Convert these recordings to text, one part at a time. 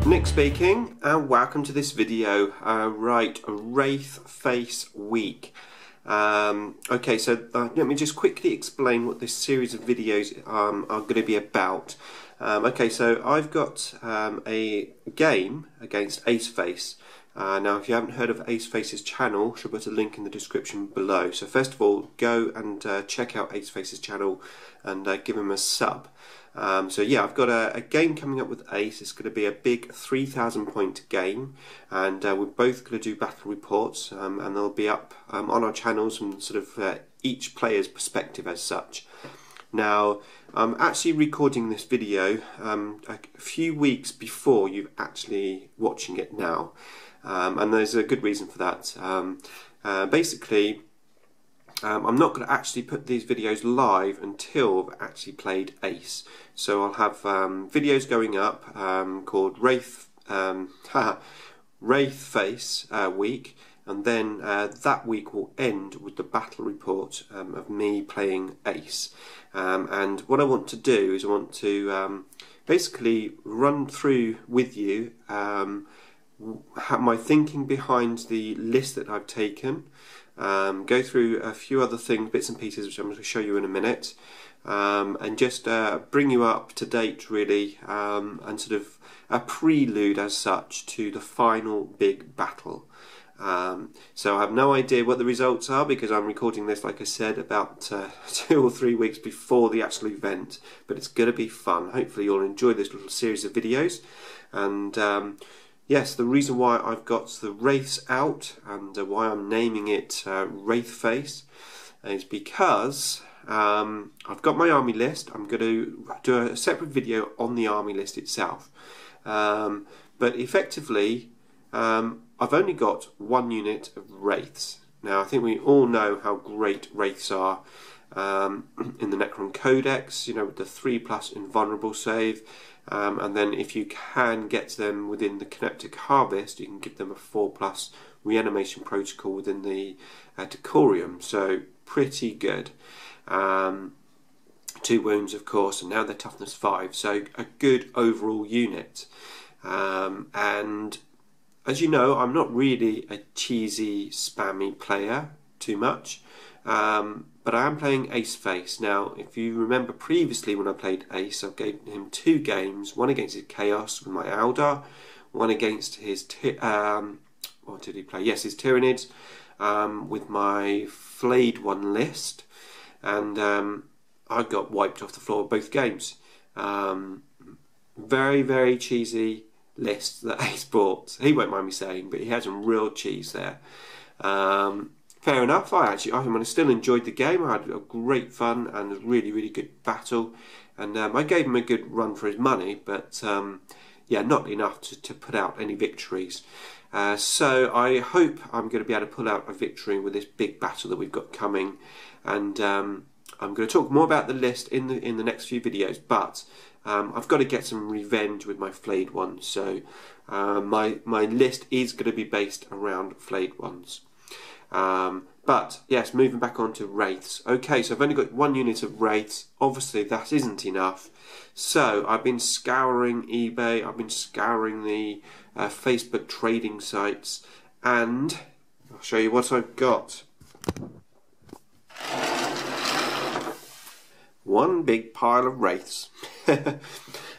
Nick speaking, and welcome to this video. Right, Wraithface week. Okay, so let me just quickly explain what this series of videos are going to be about. Okay, so I've got a game against Aceface. Now, if you haven't heard of Aceface's channel, I should put a link in the description below. So first of all, go and check out Aceface's channel and give him a sub. So yeah, I've got a game coming up with Ace. It's going to be a big 3,000 point game, and we're both going to do battle reports, and they'll be up on our channels from sort of each player's perspective as such. Now, I'm actually recording this video a few weeks before you're actually watching it now, and there's a good reason for that. Basically, I'm not going to actually put these videos live until I've actually played Ace. So I'll have videos going up called Wraithface week, and then that week will end with the battle report of me playing Ace. And what I want to do is I want to basically run through with you my thinking behind the list that I've taken. Go through a few other things, bits and pieces, which I'm going to show you in a minute, and just bring you up to date really, and sort of a prelude as such to the final big battle. So I have no idea what the results are because I'm recording this, like I said, about 2 or 3 weeks before the actual event, but it's going to be fun. Hopefully you'll enjoy this little series of videos. And yes, the reason why I've got the Wraiths out and why I'm naming it Wraithface is because I've got my army list. I'm going to do a separate video on the army list itself. But effectively, I've only got one unit of Wraiths. Now, I think we all know how great Wraiths are in the Necron Codex, you know, with the 3+ invulnerable save. And then if you can get them within the Kinetic Harvest, you can give them a 4+ reanimation protocol within the Decorium. So pretty good. 2 wounds, of course, and now they're toughness 5. So a good overall unit. And as you know, I'm not really a cheesy, spammy player too much. But I am playing Aceface. Now, if you remember previously when I played Ace, I gave him 2 games. One against his Chaos with my Eldar, one against his what did he play? Yes, his Tyranids with my Flayed One list, and I got wiped off the floor both games. Very, very cheesy list that Ace brought. He won't mind me saying, but he had some real cheese there. Fair enough. I still enjoyed the game. I had a great fun and a really, really good battle, and I gave him a good run for his money, but yeah, not enough to put out any victories. So I hope I'm going to be able to pull out a victory with this big battle that we've got coming, and I'm going to talk more about the list in the next few videos. But I've got to get some revenge with my Flayed Ones, so my list is going to be based around Flayed Ones. But yes, moving back on to Wraiths. Okay, so I've only got 1 unit of Wraiths. Obviously that isn't enough, so I've been scouring eBay, I've been scouring the Facebook trading sites, and I'll show you what I've got. One big pile of Wraiths.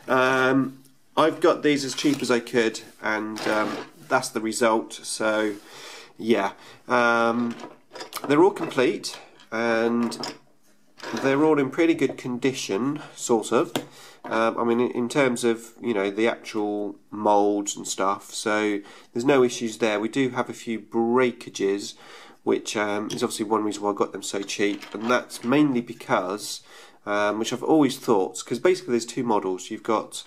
I've got these as cheap as I could, and that's the result. So yeah, they're all complete and they're all in pretty good condition, sort of. I mean, in terms of, you know, the actual moulds and stuff, so there's no issues there. We do have a few breakages, which is obviously one reason why I got them so cheap, and that's mainly because, which I've always thought, because basically there's 2 models. You've got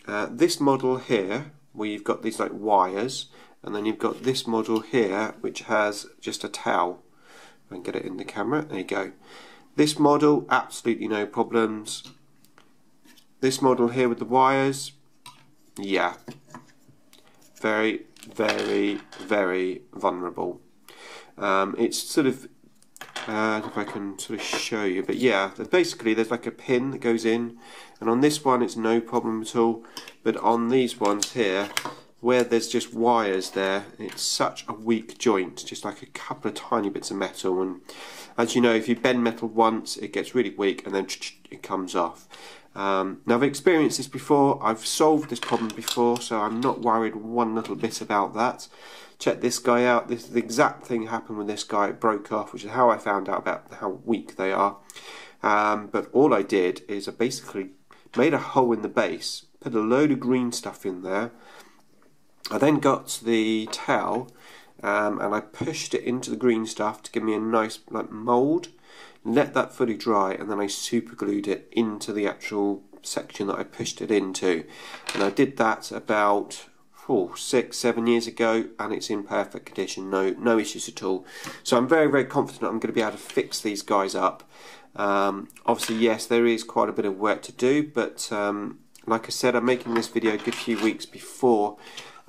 this model here, where you've got these like wires, and then you've got this model here, which has just a towel. I can get it in the camera. There you go. This model, absolutely no problems. This model here with the wires, yeah, very, very, very vulnerable. It's sort of, if I can sort of show you, but yeah, basically there's like a pin that goes in, and on this one it's no problem at all, but on these ones here, where there's just wires there, it's such a weak joint, just like a couple of tiny bits of metal, and as you know, if you bend metal once it gets really weak and then it comes off. Now I've experienced this before, I've solved this problem before, so I'm not worried one little bit about that. Check this guy out. This is the exact thing happened with this guy. It broke off, which is how I found out about how weak they are. But all I did is I basically made a hole in the base, put a load of green stuff in there. I then got the towel and I pushed it into the green stuff to give me a nice like mould. Let that fully dry, and then I super glued it into the actual section that I pushed it into. And I did that about 6-7 years ago, and it's in perfect condition, no issues at all. So I'm very, very confident I'm going to be able to fix these guys up. Obviously, yes, there is quite a bit of work to do, but like I said, I'm making this video a good few weeks before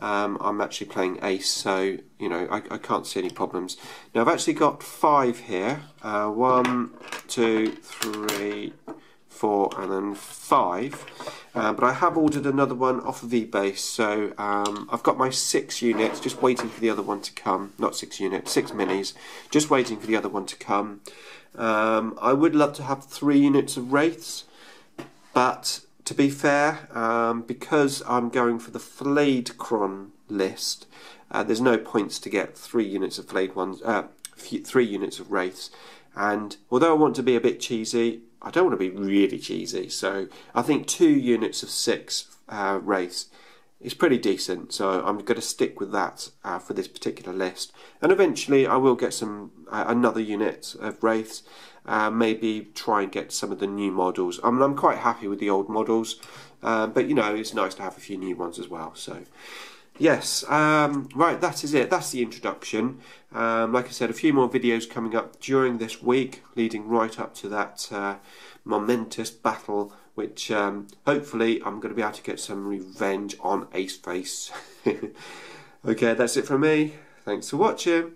I'm actually playing Ace, so you know I can't see any problems. Now I've actually got 5 here, 1, 2, 3, 4, and then 5. But I have ordered another one off of eBay, so I've got my 6 units just waiting for the other one to come. Not 6 units, 6 minis, just waiting for the other one to come. I would love to have 3 units of Wraiths, but to be fair, because I'm going for the flayed Cron list, there's no points to get 3 units of flayed ones, 3 units of Wraiths. And although I want to be a bit cheesy, I don't want to be really cheesy, so I think 2 units of 6 Wraiths is pretty decent, so I'm going to stick with that for this particular list. And eventually I will get some another unit of Wraiths, maybe try and get some of the new models. I mean, I'm quite happy with the old models, but you know, it's nice to have a few new ones as well. So yes, right, that is it. That's the introduction. Like I said, a few more videos coming up during this week, leading right up to that momentous battle, which hopefully I'm going to be able to get some revenge on Wraithface. Okay, that's it from me. Thanks for watching.